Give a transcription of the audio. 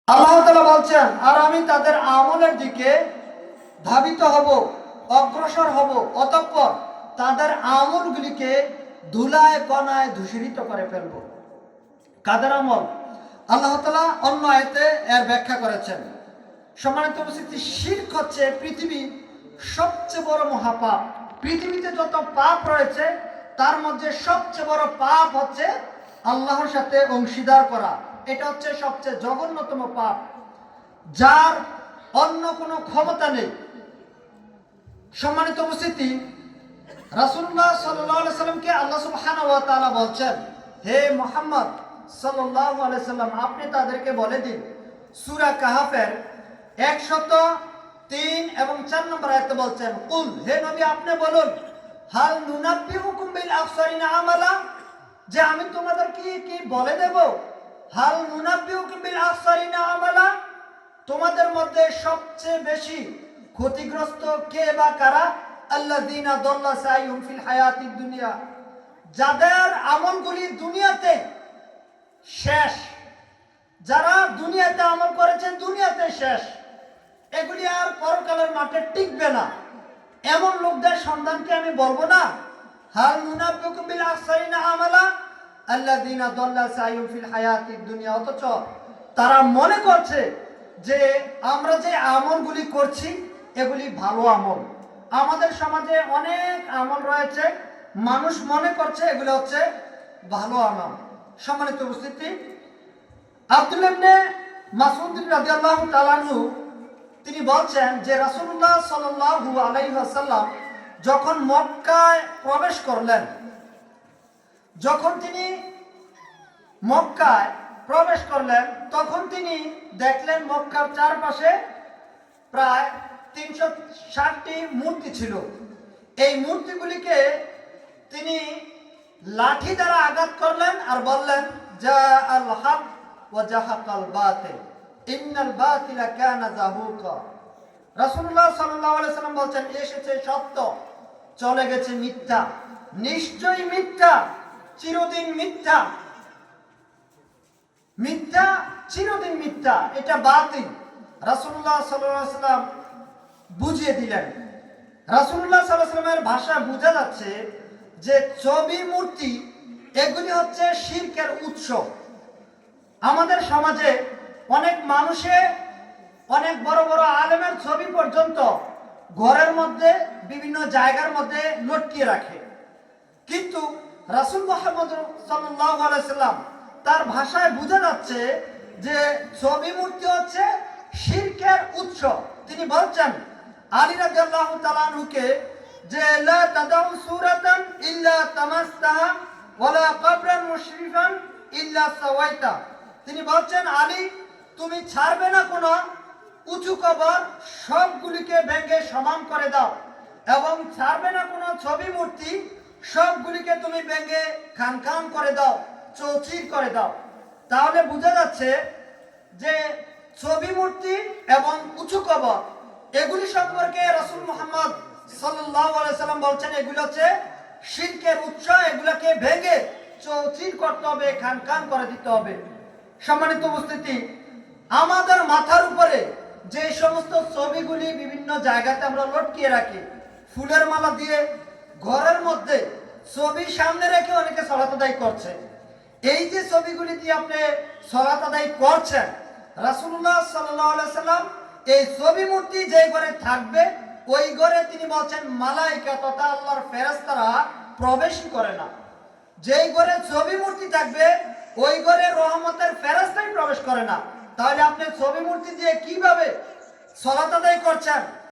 আল্লাহ তাআলা বলছেন, আর আমি তাদের আমলের দিকে ধাবিত হব, অগ্রসর হব, অতঃপর তাদের আমলগুলিকে ধুলায় কণায় ধূসরিত করে ফেলব। কাদের আমল? আল্লাহ তাআলা অন্য আয়াতে এর ব্যাখ্যা করেছেন। সম্মানিত উপস্থিতি, শিরক হচ্ছে পৃথিবীর সবচেয়ে বড় মহাপাপ। পৃথিবীতে যত পাপ রয়েছে তার মধ্যে সবচেয়ে বড় পাপ হচ্ছে আল্লাহর সাথে অংশীদার করা। এটা হচ্ছে সবচেয়ে জঘন্যতম পাপ, যার অন্য কোনো ক্ষমতা নেই। সম্মানিত উপস্থিতি, রাসূলুল্লাহ সাল্লাল্লাহু আলাইহি সাল্লামকে আল্লাহ সুবহানাহু ওয়া তাআলা বলছেন, হে মুহাম্মদ সাল্লাল্লাহু আলাইহি সাল্লাম, আপনি তাদেরকে বলে দিন, সূরা কাহাফের 103 এবং 4 নম্বর আয়াতে বলছেন, কুল, হে নবী আপনি বলুন, হাল নুনাব্বিউকুম বিল আখসারিনা আমালা, যে আমি তোমাদেরকে কি বলে দেব, হাল নুনাব্বিউকুম বিল আখসারিনা আমালা, তোমাদের মধ্যে সবচেয়ে বেশি ক্ষতিগ্রস্ত কে বা কারা? আল্লাযীনা দাল্লা সাইয়ুম ফিল হায়াতিদ দুনিয়া, যাদের আমলগুলি দুনিয়াতে শেষ, যারা দুনিয়াতে আমল করেছেন দুনিয়াতে শেষ, এগুলি আর পরকালের মাঠে টিকবে না, এমন লোকদের সন্ধানকে আমি বলবো না? হাল নুনাব্বিউকুম বিল আখসারিনা আমালা আল্লাযীনা দাল্লা সাইয়ুম ফিল হায়াতিদ দুনিয়া, অথচ তারা মনে করছে যে আমরা যে আমলগুলি করছি এগুলি ভালো আমল। আমাদের সমাজে অনেক আমল রয়েছে, মানুষ মনে করছে এগুলো হচ্ছে ভালো আমল। সম্মানিত উপস্থিতি, আব্দুল্লাহ ইবনে মাসউদ রাদিয়াল্লাহু তাআলা আনহু তিনি বলছেন যে রাসূলুল্লাহ সাল্লাল্লাহু আলাইহি ওয়াসাল্লাম যখন মক্কায় প্রবেশ করলেন, যখন তিনি মক্কায় প্রবেশ করলেন তখন তিনি দেখলেন মক্কার চারপাশে প্রায় 360টি মূর্তি ছিল। এই মূর্তিগুলিকে তিনি লাঠি দ্বারা আঘাত করলেন আর বললেন, জা আল হক ওয়া জাহাকাল বাতিল ইন্নাল বাতিলা কানা যাহুকা। রাসূলুল্লাহ সাল্লাল্লাহু আলাইহি সাল্লাম বলছেন, এসেছে সত্য, চলে গেছে মিথ্যা, নিশ্চয়ই মিথ্যা চিরদিন মিথ্যা, মিথ্যা চিরদিন মিথ্যা, এটা বাতিল। রাসূলুল্লাহ সাল্লাল্লাহু আলাইহি সাল্লাম বুঝিয়ে দিলেন। রাসূলুল্লাহ সাল্লাল্লাহু আলাইহি সাল্লামের ভাষা বোঝা যাচ্ছে যে ছবি মূর্তি এগুলি হচ্ছে শিরকের উৎস। আমাদের সমাজে অনেক মানুষে অনেক বড় বড় আলেমের ছবি পর্যন্ত ঘরের মধ্যে বিভিন্ন জায়গার মধ্যে লটকিয়ে রাখে, কিন্তু রাসূল মুহাম্মদ সাল্লাল্লাহু আলাইহি সাল্লাম তার ভাষায় বোঝা যাচ্ছে যে ছবি মূর্তি হচ্ছে শিরকের উৎস। তিনি বলছেন আলী রাদিয়াল্লাহু তাআলা আনহুকে যে লা তাদাউ সূরাতান ইল্লা তামাসসাহা ওয়ালা কবরান মুশরিফান ইল্লা সাওয়াইতা। তিনি বলছেন, আলী তুমি ছাড়বে না কোনো উঁচু কবর, সবগুলিকে ভেঙে সমান করে দাও, এবং ছাড়বে না কোনো ছবি মূর্তি, সবগুলিকে তুমি ভেঙে খান খান করে দাও, চৌচির করে দাও। তাহলে বোঝা যাচ্ছে যে ছবি মূর্তি এবং উঁচু কবর এগুলি সম্পর্কে রাসূল মুহাম্মদ সাল্লাল্লাহু আলাইহি সাল্লাম বলছেন এগুলো হচ্ছে শিরকের উৎস, এগুলোকে ভেঙে চৌচির করতে হবে, খান খান করে দিতে হবে। সম্মানিত উপস্থিতি, আমাদের মাথার উপরে যে সমস্ত ছবিগুলি বিভিন্ন জায়গাতে আমরা লটকিয়ে রাখি, ফুলের মালা দিয়ে ঘরের মধ্যে ছবি সামনে রেখে অনেকে সালাত আদায় করছে। এই যে ছবিগুলি দিয়ে আপনি সালাত আদায় করছেন, রাসূলুল্লাহ সাল্লাল্লাহু আলাইহি সাল্লাম এই ছবি মূর্তি যে ঘরে থাকবে ওই ঘরে তিনি বলছেন মালায়েকা তথা আল্লাহর ফেরেশতারা প্রবেশই করে না। যেই ঘরে ছবি মূর্তি থাকবে ওই ঘরে রহমতের ফেরেশতাই প্রবেশ করে না। তাহলে আপনি ছবি মূর্তি দিয়ে কিভাবে সালাত আদায় করছেন?